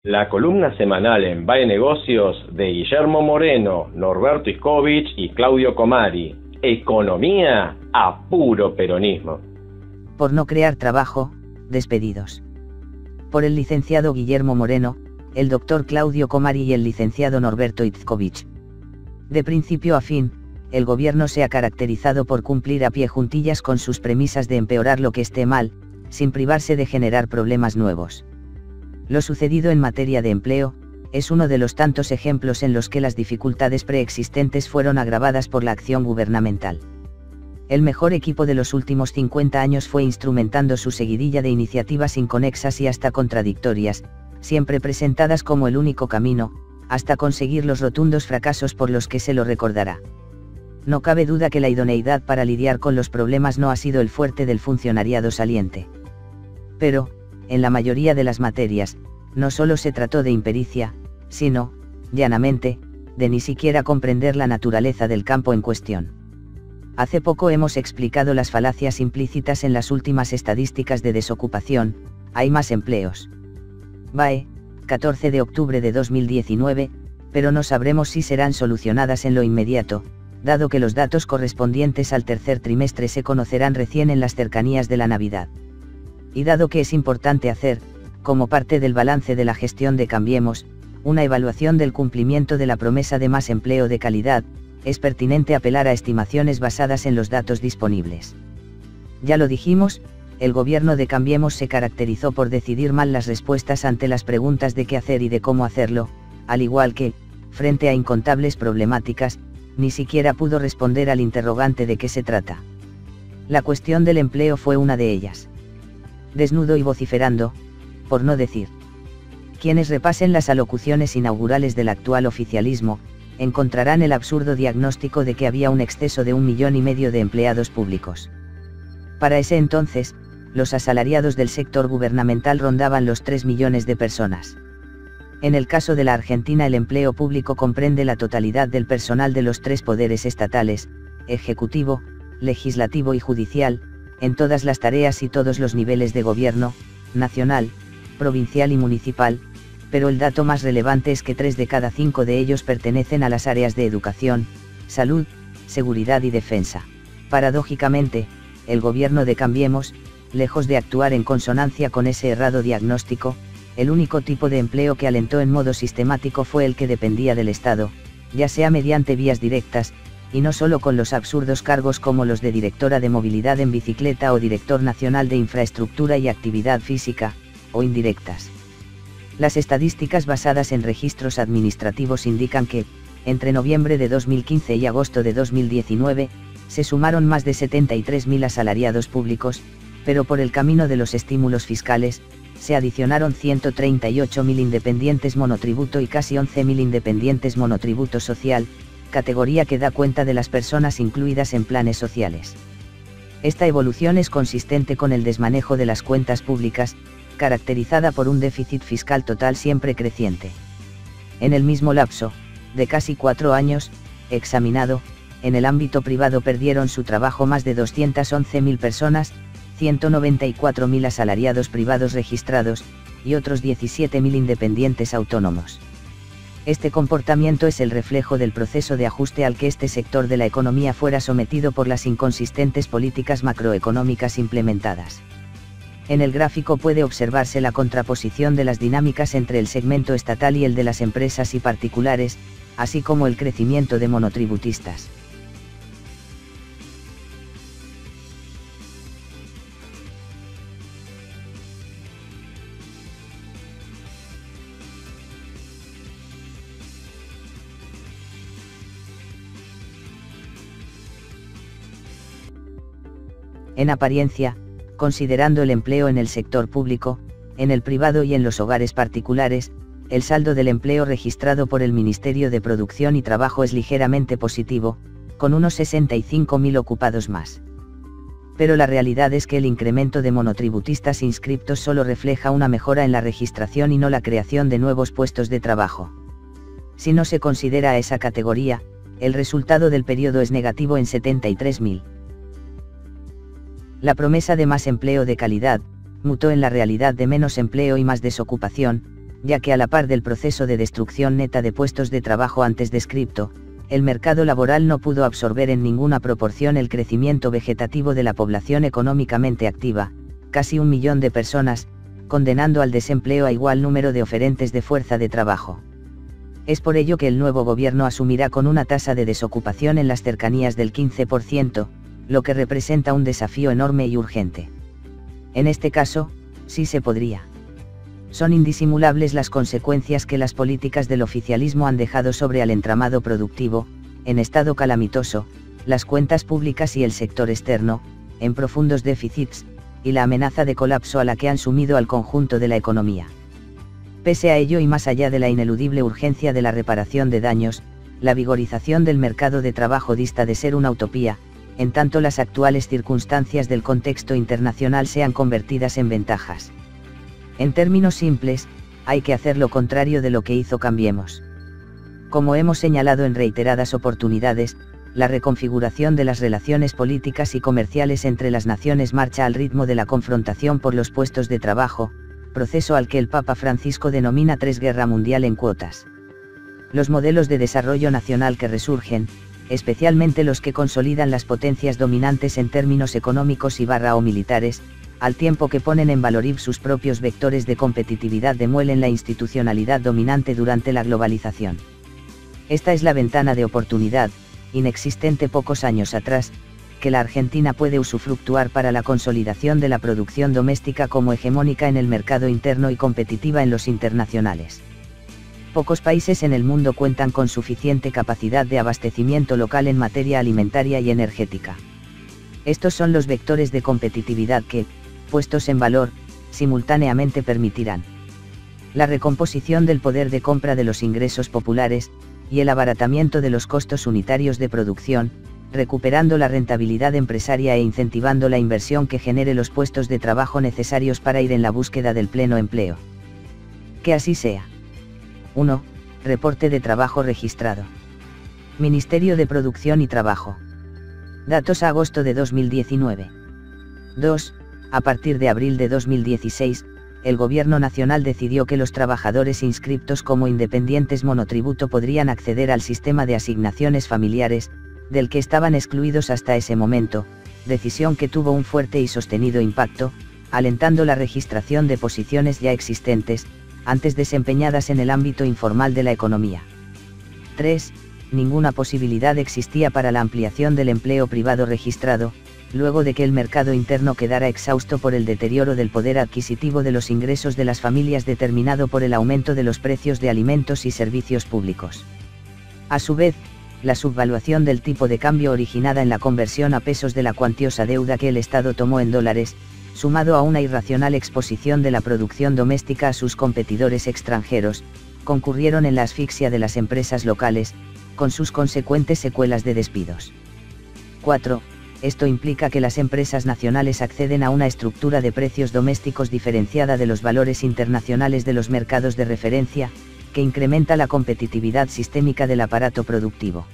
La columna semanal en BAE Negocios de Guillermo Moreno, Norberto Iscovich y Claudio Comari. Economía a puro peronismo. Por no crear trabajo, despedidos. Por el licenciado Guillermo Moreno, el doctor Claudio Comari y el licenciado Norberto Iscovich. De principio a fin, el gobierno se ha caracterizado por cumplir a pie juntillas con sus premisas de empeorar lo que esté mal, sin privarse de generar problemas nuevos. Lo sucedido en materia de empleo, es uno de los tantos ejemplos en los que las dificultades preexistentes fueron agravadas por la acción gubernamental. El mejor equipo de los últimos 50 años fue instrumentando su seguidilla de iniciativas inconexas y hasta contradictorias, siempre presentadas como el único camino, hasta conseguir los rotundos fracasos por los que se lo recordará. No cabe duda que la idoneidad para lidiar con los problemas no ha sido el fuerte del funcionariado saliente. Pero, en la mayoría de las materias, no solo se trató de impericia, sino, llanamente, de ni siquiera comprender la naturaleza del campo en cuestión. Hace poco hemos explicado las falacias implícitas en las últimas estadísticas de desocupación. Hay más empleos. BAE, 14 de octubre de 2019, pero no sabremos si serán solucionadas en lo inmediato, dado que los datos correspondientes al tercer trimestre se conocerán recién en las cercanías de la Navidad. Y dado que es importante hacer, como parte del balance de la gestión de Cambiemos, una evaluación del cumplimiento de la promesa de más empleo de calidad, es pertinente apelar a estimaciones basadas en los datos disponibles. Ya lo dijimos, el gobierno de Cambiemos se caracterizó por decidir mal las respuestas ante las preguntas de qué hacer y de cómo hacerlo, al igual que, frente a incontables problemáticas, ni siquiera pudo responder al interrogante de qué se trata. La cuestión del empleo fue una de ellas. Desnudo y vociferando, por no decir. Quienes repasen las alocuciones inaugurales del actual oficialismo, encontrarán el absurdo diagnóstico de que había un exceso de 1,5 millones de empleados públicos. Para ese entonces, los asalariados del sector gubernamental rondaban los 3 millones de personas. En el caso de la Argentina, el empleo público comprende la totalidad del personal de los 3 poderes estatales, ejecutivo, legislativo y judicial, en todas las tareas y todos los niveles de gobierno, nacional, provincial y municipal, pero el dato más relevante es que 3 de cada 5 de ellos pertenecen a las áreas de educación, salud, seguridad y defensa. Paradójicamente, el gobierno de Cambiemos, lejos de actuar en consonancia con ese errado diagnóstico, el único tipo de empleo que alentó en modo sistemático fue el que dependía del Estado, ya sea mediante vías directas, y no solo con los absurdos cargos como los de directora de movilidad en bicicleta o director nacional de infraestructura y actividad física, o indirectas. Las estadísticas basadas en registros administrativos indican que, entre noviembre de 2015 y agosto de 2019, se sumaron más de 73.000 asalariados públicos, pero por el camino de los estímulos fiscales, se adicionaron 138.000 independientes monotributo y casi 11.000 independientes monotributo social, categoría que da cuenta de las personas incluidas en planes sociales. Esta evolución es consistente con el desmanejo de las cuentas públicas, caracterizada por un déficit fiscal total siempre creciente. En el mismo lapso, de casi 4 años, examinado, en el ámbito privado perdieron su trabajo más de 211.000 personas, 194.000 asalariados privados registrados, y otros 17.000 independientes autónomos. Este comportamiento es el reflejo del proceso de ajuste al que este sector de la economía fuera sometido por las inconsistentes políticas macroeconómicas implementadas. En el gráfico puede observarse la contraposición de las dinámicas entre el segmento estatal y el de las empresas y particulares, así como el crecimiento de monotributistas. En apariencia, considerando el empleo en el sector público, en el privado y en los hogares particulares, el saldo del empleo registrado por el Ministerio de Producción y Trabajo es ligeramente positivo, con unos 65.000 ocupados más. Pero la realidad es que el incremento de monotributistas inscriptos solo refleja una mejora en la registración y no la creación de nuevos puestos de trabajo. Si no se considera a esa categoría, el resultado del periodo es negativo en 73.000. La promesa de más empleo de calidad, mutó en la realidad de menos empleo y más desocupación, ya que a la par del proceso de destrucción neta de puestos de trabajo antes descrito, el mercado laboral no pudo absorber en ninguna proporción el crecimiento vegetativo de la población económicamente activa, casi 1 millón de personas, condenando al desempleo a igual número de oferentes de fuerza de trabajo. Es por ello que el nuevo gobierno asumirá con una tasa de desocupación en las cercanías del 15%, lo que representa un desafío enorme y urgente. En este caso, sí se podría. Son indisimulables las consecuencias que las políticas del oficialismo han dejado sobre el entramado productivo, en estado calamitoso, las cuentas públicas y el sector externo, en profundos déficits, y la amenaza de colapso a la que han sumido al conjunto de la economía. Pese a ello y más allá de la ineludible urgencia de la reparación de daños, la vigorización del mercado de trabajo dista de ser una utopía, en tanto las actuales circunstancias del contexto internacional sean convertidas en ventajas. En términos simples, hay que hacer lo contrario de lo que hizo Cambiemos. Como hemos señalado en reiteradas oportunidades, la reconfiguración de las relaciones políticas y comerciales entre las naciones marcha al ritmo de la confrontación por los puestos de trabajo, proceso al que el Papa Francisco denomina Tres Guerra Mundial en cuotas. Los modelos de desarrollo nacional que resurgen, especialmente los que consolidan las potencias dominantes en términos económicos o militares, al tiempo que ponen en valor sus propios vectores de competitividad, demuelen la institucionalidad dominante durante la globalización. Esta es la ventana de oportunidad, inexistente pocos años atrás, que la Argentina puede usufructuar para la consolidación de la producción doméstica como hegemónica en el mercado interno y competitiva en los internacionales. Pocos países en el mundo cuentan con suficiente capacidad de abastecimiento local en materia alimentaria y energética. Estos son los vectores de competitividad que, puestos en valor, simultáneamente permitirán la recomposición del poder de compra de los ingresos populares, y el abaratamiento de los costos unitarios de producción, recuperando la rentabilidad empresaria e incentivando la inversión que genere los puestos de trabajo necesarios para ir en la búsqueda del pleno empleo. Que así sea. 1. Reporte de trabajo registrado. Ministerio de Producción y Trabajo. Datos a agosto de 2019. 2. A partir de abril de 2016, el Gobierno Nacional decidió que los trabajadores inscriptos como independientes monotributo podrían acceder al sistema de asignaciones familiares, del que estaban excluidos hasta ese momento, decisión que tuvo un fuerte y sostenido impacto, alentando la registración de posiciones ya existentes, antes desempeñadas en el ámbito informal de la economía. 3. Ninguna posibilidad existía para la ampliación del empleo privado registrado, luego de que el mercado interno quedara exhausto por el deterioro del poder adquisitivo de los ingresos de las familias determinado por el aumento de los precios de alimentos y servicios públicos. A su vez, la subvaluación del tipo de cambio originada en la conversión a pesos de la cuantiosa deuda que el Estado tomó en dólares, sumado a una irracional exposición de la producción doméstica a sus competidores extranjeros, concurrieron en la asfixia de las empresas locales, con sus consecuentes secuelas de despidos. 4. Esto implica que las empresas nacionales acceden a una estructura de precios domésticos diferenciada de los valores internacionales de los mercados de referencia, que incrementa la competitividad sistémica del aparato productivo.